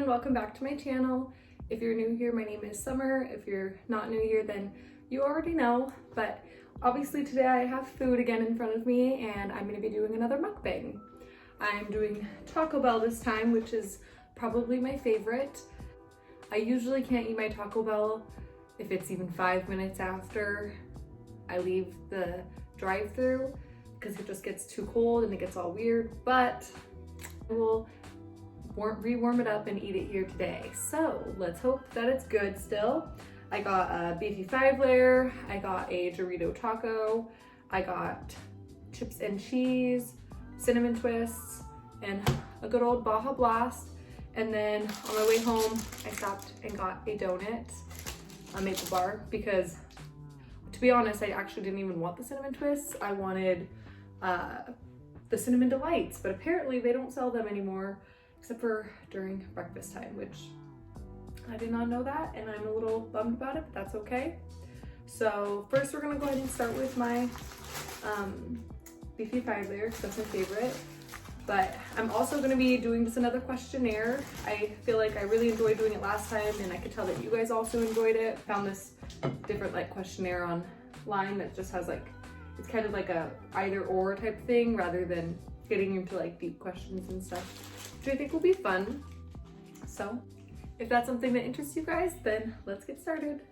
welcome back to my channel. If you're new here, my name is Summer. If you're not new here, then you already know, but obviously today I have food again in front of me and I'm going to be doing another mukbang. I'm doing Taco Bell this time, which is probably my favorite. I usually can't eat my Taco Bell if it's even 5 minutes after I leave the drive-thru because it just gets too cold and it gets all weird, but I will rewarm it up and eat it here today. So let's hope that it's good still. I got a beefy 5-layer, I got a Dorito taco, I got chips and cheese, cinnamon twists, and a good old Baja Blast. And then on my way home, I stopped and got a donut, a maple bar, because to be honest, I actually didn't even want the cinnamon twists. I wanted the cinnamon delights, but apparently they don't sell them anymore except for during breakfast time, which I did not know that, and I'm a little bummed about it, but that's okay. So first we're gonna go ahead and start with my beefy 5-layer, because that's my favorite. But I'm also gonna be doing just another questionnaire. I feel like I really enjoyed doing it last time, and I could tell that you guys also enjoyed it. Found this different like questionnaire online that just has like, it's kind of like a either or type thing rather than getting into like deep questions and stuff, which I think will be fun. So if that's something that interests you guys, then let's get started.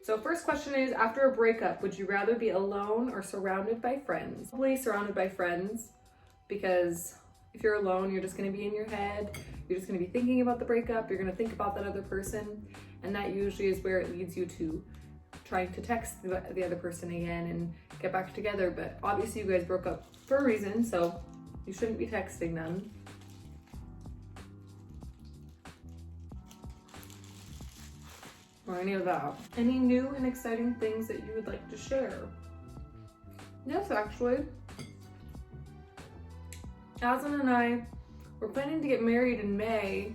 So first question is, after a breakup, would you rather be alone or surrounded by friends? Probably surrounded by friends, because if you're alone, you're just gonna be in your head. You're just gonna be thinking about the breakup. You're gonna think about that other person. And that usually is where it leads you to trying to text the other person again and get back together. But obviously you guys broke up for a reason, so you shouldn't be texting them. Or any of that. Any new and exciting things that you would like to share? Yes, actually. Aslan and I were planning to get married in May,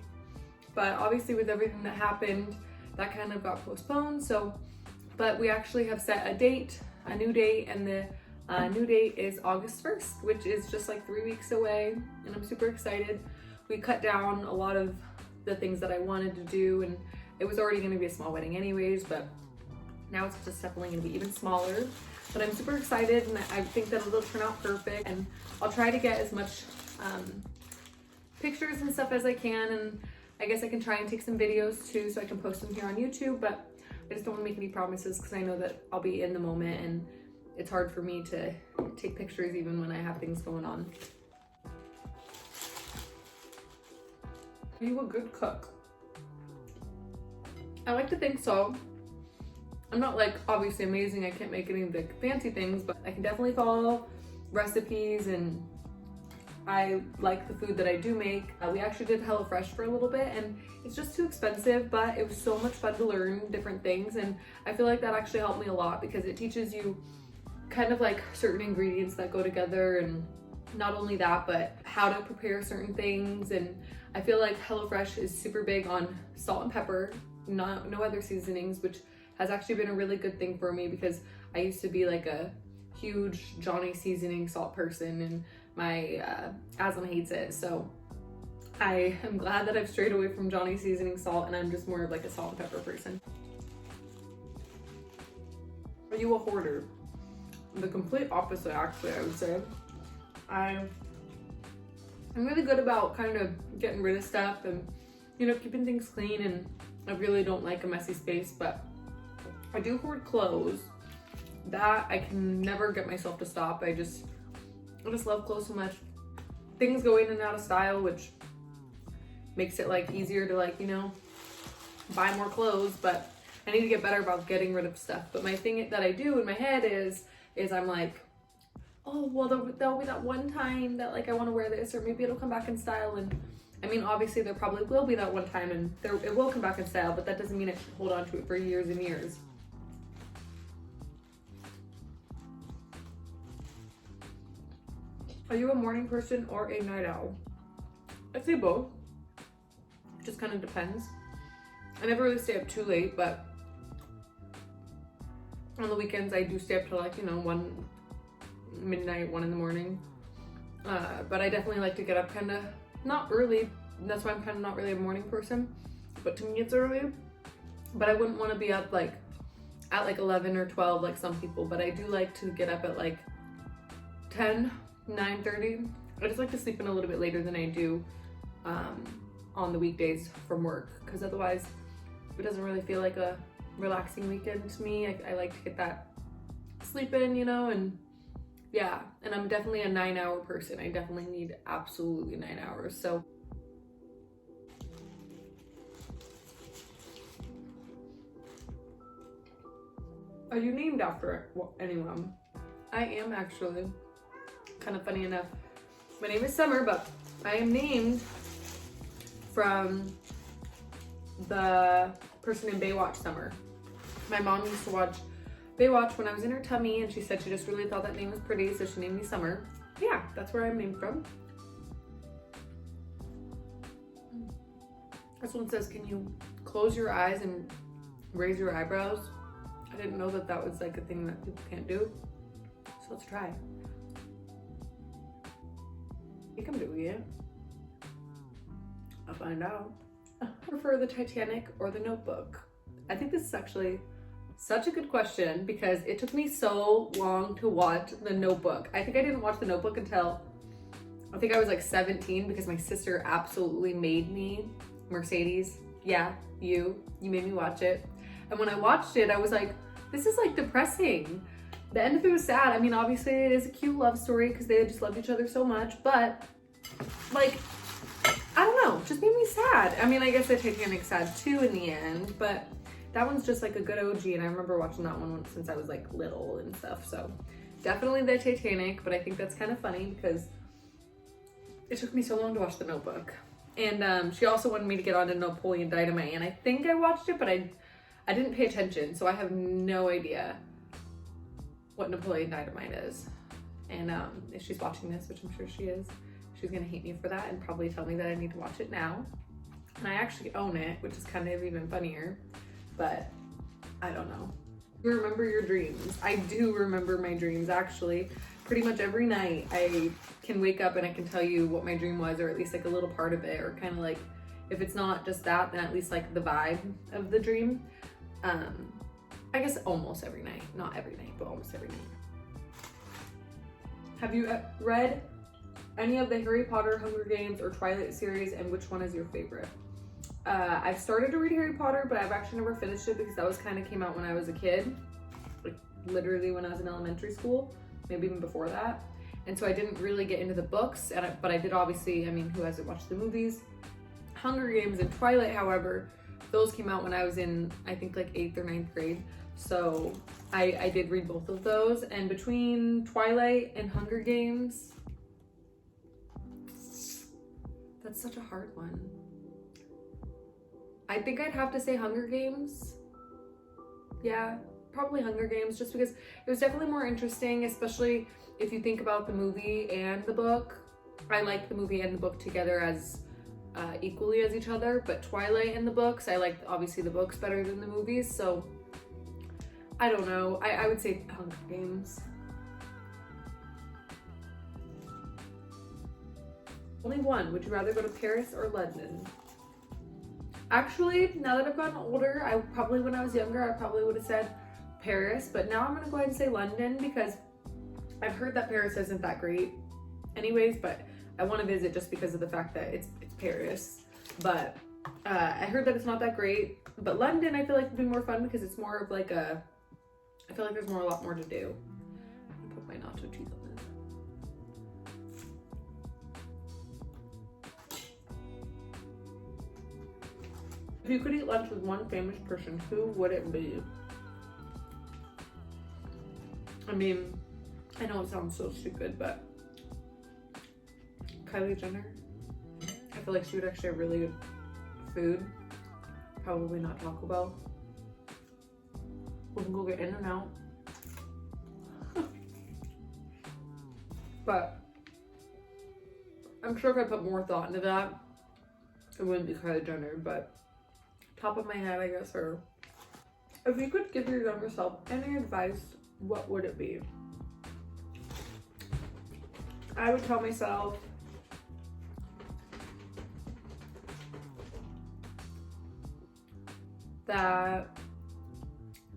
but obviously with everything that happened, that kind of got postponed. But we actually have set a date, a new date, and the new date is August 1st, which is just like 3 weeks away, and I'm super excited. We cut down a lot of the things that I wanted to do, and it was already gonna be a small wedding anyways, but now it's just definitely gonna be even smaller. But I'm super excited, and I think that it'll turn out perfect, and I'll try to get as much pictures and stuff as I can, and I guess I can try and take some videos too so I can post them here on YouTube, but I just don't want to make any promises because I know that I'll be in the moment and it's hard for me to take pictures even when I have things going on. Are you a good cook? I like to think so. I'm not like obviously amazing. I can't make any like fancy things, but I can definitely follow recipes, and I like the food that I do make. We actually did HelloFresh for a little bit, and it's just too expensive, but it was so much fun to learn different things, and I feel like that actually helped me a lot because it teaches you kind of like certain ingredients that go together, and not only that, but how to prepare certain things. And I feel like HelloFresh is super big on salt and pepper, no other seasonings, which has actually been a really good thing for me because I used to be like a huge Johnny seasoning salt person, and my Aslan hates it, so I am glad that I've strayed away from Johnny seasoning salt and I'm just more of like a salt and pepper person. Are you a hoarder? The complete opposite, actually, I would say. I'm really good about kind of getting rid of stuff and, you know, keeping things clean, and I really don't like a messy space, but I do hoard clothes. That I can never get myself to stop. I just love clothes so much. Things go in and out of style, which makes it like easier to like, you know, buy more clothes, but I need to get better about getting rid of stuff. But my thing that I do in my head is I'm like, oh, well, there'll be that one time that like I want to wear this, or maybe it'll come back in style. And I mean, obviously there probably will be that one time and it will come back in style, but that doesn't mean I should hold on to it for years and years. Are you a morning person or a night owl? I'd say both. It just kind of depends. I never really stay up too late, but on the weekends I do stay up till like, you know, 1 midnight, 1 in the morning. But I definitely like to get up kind of not early, that's why I'm kind of not really a morning person, but to me it's early. But I wouldn't want to be up like at like 11 or 12 like some people, but I do like to get up at like 10, 9:30. I just like to sleep in a little bit later than I do on the weekdays from work, because otherwise it doesn't really feel like a relaxing weekend to me. I like to get that sleep in, you know, and yeah, and I'm definitely a 9-hour person. I definitely need absolutely 9 hours. So are you named after anyone? I am actually. Kind of funny enough. My name is Summer, but I am named from the person in Baywatch, Summer. My mom used to watch Baywatch when I was in her tummy, and she said she just really thought that name was pretty, so she named me Summer. Yeah, that's where I'm named from. This one says, can you close your eyes and raise your eyebrows? I didn't know that that was like a thing that people can't do. So let's try. You can do it. I'll find out. I prefer the Titanic or the Notebook? I think this is actually such a good question because it took me so long to watch the Notebook. I think I didn't watch the Notebook until I think I was like 17 because my sister absolutely made me. Mercedes, yeah, you made me watch it. And when I watched it, I was like, this is like depressing. The end of it was sad. I mean, obviously it is a cute love story because they just loved each other so much, but like, I don't know, just made me sad. I mean, I guess the Titanic's sad too in the end, but that one's just like a good OG, and I remember watching that one since I was like little and stuff. So definitely the Titanic, but I think that's kind of funny because it took me so long to watch the Notebook. And she also wanted me to get on to Napoleon Dynamite, and I think I watched it, but I didn't pay attention, so I have no idea what Napoleon Dynamite is. And if she's watching this, which I'm sure she is, she's gonna hate me for that and probably tell me that I need to watch it now. And I actually own it, which is kind of even funnier, but I don't know. You remember your dreams? I do remember my dreams, actually. Pretty much every night I can wake up and I can tell you what my dream was, or at least like a little part of it, or kind of like, if it's not just that, then at least like the vibe of the dream. I guess almost every night, not every night, but almost every night. Have you read any of the Harry Potter, Hunger Games, or Twilight series, and which one is your favorite? I've started to read Harry Potter, but I've actually never finished it because that was kind of came out when I was a kid, like literally when I was in elementary school, maybe even before that. And so I didn't really get into the books, but I did obviously, I mean, who hasn't watched the movies? Hunger Games and Twilight, however, those came out when I was in, I think like 8th or 9th grade. So I did read both of those, and between Twilight and Hunger Games, that's such a hard one. I think I'd have to say Hunger Games. Yeah, probably Hunger Games, just because it was definitely more interesting, especially if you think about the movie and the book. I like the movie and the book together as equally as each other, but Twilight and the books, I like obviously the books better than the movies, so I don't know. I would say Hunger Games. Only one. Would you rather go to Paris or London? Actually, now that I've gotten older, when I was younger, I probably would have said Paris, but now I'm gonna go ahead and say London because I've heard that Paris isn't that great anyways, but I want to visit just because of the fact that it's Paris. But I heard that it's not that great, but London I feel like would be more fun because it's more of like I feel like there's a lot more to do. Let me put my nacho cheese on this. If you could eat lunch with one famous person, who would it be? I mean, I know it sounds so stupid, but Kylie Jenner. I feel like she would actually have really good food. Probably not Taco Bell. We can go get In and Out. But I'm sure if I put more thought into that, it wouldn't be Kylie Jenner, but top of my head, I guess her. If you could give your younger self any advice, what would it be? I would tell myself that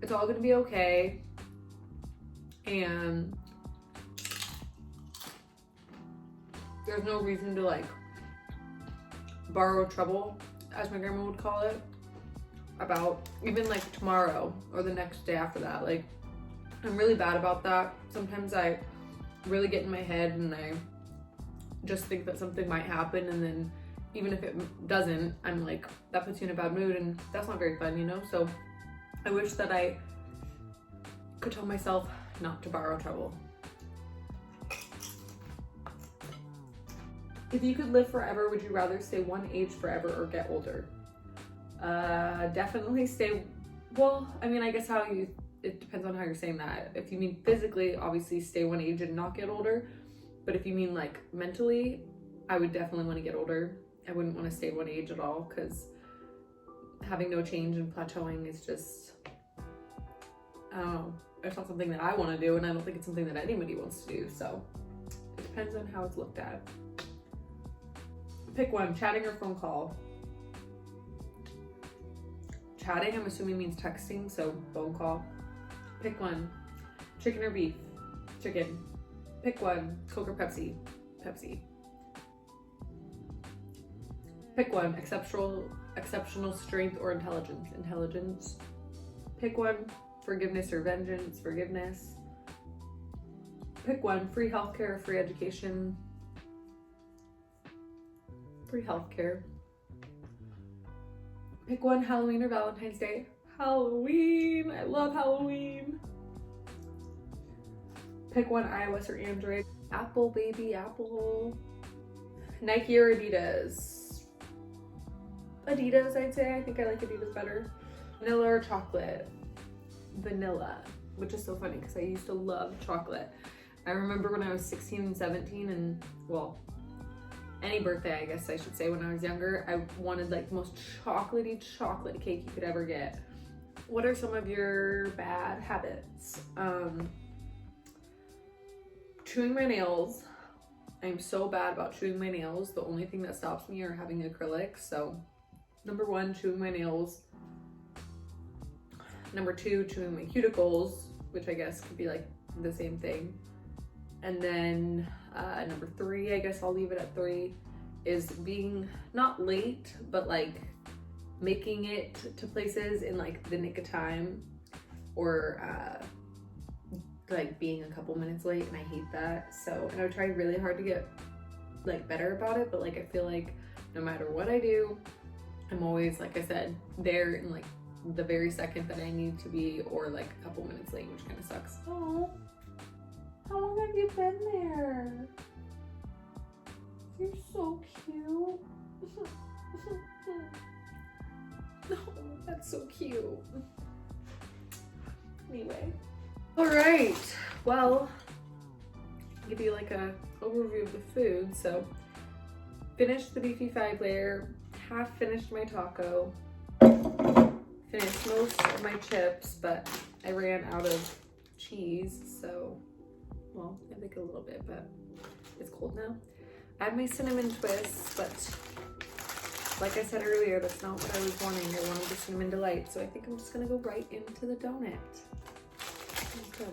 it's all gonna be okay, and there's no reason to like borrow trouble, as my grandma would call it, about even like tomorrow or the next day after that. Like, I'm really bad about that. Sometimes I really get in my head and I just think that something might happen, and then even if it doesn't, I'm like, that puts you in a bad mood, and that's not very fun, you know? So I wish that I could tell myself not to borrow trouble. If you could live forever, would you rather stay one age forever or get older? Definitely stay, well, I mean, I guess it depends on how you're saying that. If you mean physically, obviously stay one age and not get older. But if you mean like mentally, I would definitely want to get older. I wouldn't want to stay one age at all, because having no change and plateauing is just, I don't know, it's not something that I want to do, and I don't think it's something that anybody wants to do. So it depends on how it's looked at. Pick one, chatting or phone call. Chatting, I'm assuming, means texting, so phone call. Pick one, chicken or beef? Chicken. Pick one, Coke or Pepsi? Pepsi. Pick one, exceptional strength or intelligence? Intelligence. Pick one, forgiveness or vengeance? Forgiveness. Pick one, free healthcare or free education? Free healthcare. Pick one, Halloween or Valentine's Day? Halloween! I love Halloween! Pick one, iOS or Android? Apple, baby, Apple. Nike or Adidas? Adidas, I'd say. I think I like Adidas better. Vanilla or chocolate? Vanilla, which is so funny because I used to love chocolate. I remember when I was 16 and 17, and well, any birthday, I guess I should say, when I was younger, I wanted like the most chocolatey chocolate cake you could ever get. What are some of your bad habits? Chewing my nails. I'm so bad about chewing my nails. The only thing that stops me are having acrylics. So number one, chewing my nails. Number two, chewing my cuticles, which I guess could be like the same thing. And then number three, I guess I'll leave it at three, is being not late, but like making it to places in like the nick of time, or like being a couple minutes late, and I hate that. So, and I try really hard to get like better about it, but like I feel like no matter what I do, I'm always, like I said, there in like the very second that I need to be, or like a couple minutes late, which kind of sucks. Oh, how long have you been there? You're so cute. Oh, that's so cute. Anyway. All right, well, I'll give you like a overview of the food. So, finished the beefy 5-layer, half finished my taco, finished most of my chips, but I ran out of cheese, so, well, I think a little bit, but it's cold now. I have my cinnamon twists, but like I said earlier, that's not what I was wanting. I wanted the cinnamon delight, so I think I'm just gonna go right into the donut. Good.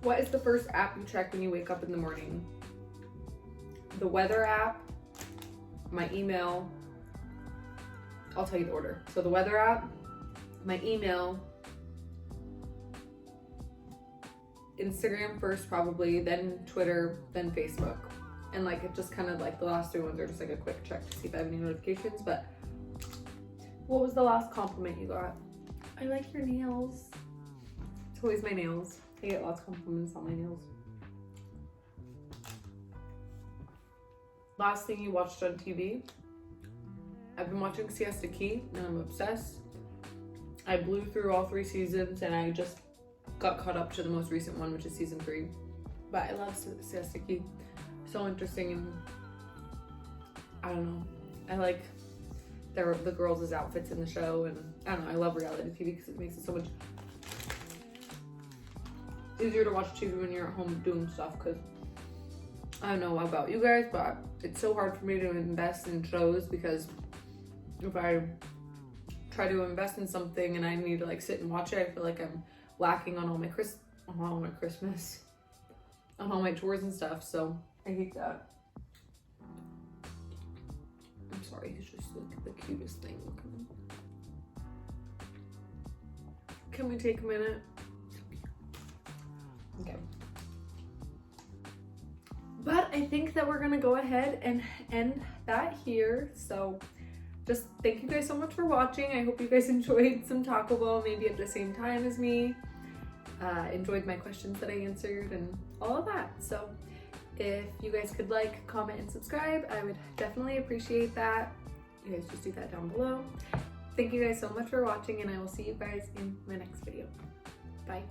What is the first app you check when you wake up in the morning? The weather app, my email. I'll tell you the order. So the weather app, my email, Instagram first probably, then Twitter, then Facebook. And like it just kind of like the last three ones are just like a quick check to see if I have any notifications. But what was the last compliment you got? I like your nails. It's always my nails. I get lots of compliments on my nails. Last thing you watched on TV? I've been watching Siesta Key and I'm obsessed. I blew through all 3 seasons and I just got caught up to the most recent one, which is season 3. But I love Siesta Key. So interesting, and I don't know. I like the girls' outfits in the show, and I don't know, I love reality TV because it makes it so much easier to watch TV when you're at home doing stuff, because I don't know about you guys, but it's so hard for me to invest in shows because if I try to invest in something and I need to like sit and watch it, I feel like I'm lacking on all my Christmas, on all my chores and stuff. So I hate that. I'm sorry, it's just like the cutest thing. Can we take a minute? Okay. But I think that we're gonna go ahead and end that here. So just thank you guys so much for watching. I hope you guys enjoyed some Taco Bell maybe at the same time as me. Enjoyed my questions that I answered and all of that. So if you guys could like, comment, and subscribe, I would definitely appreciate that. You guys just do that down below. Thank you guys so much for watching, and I will see you guys in my next video. Bye.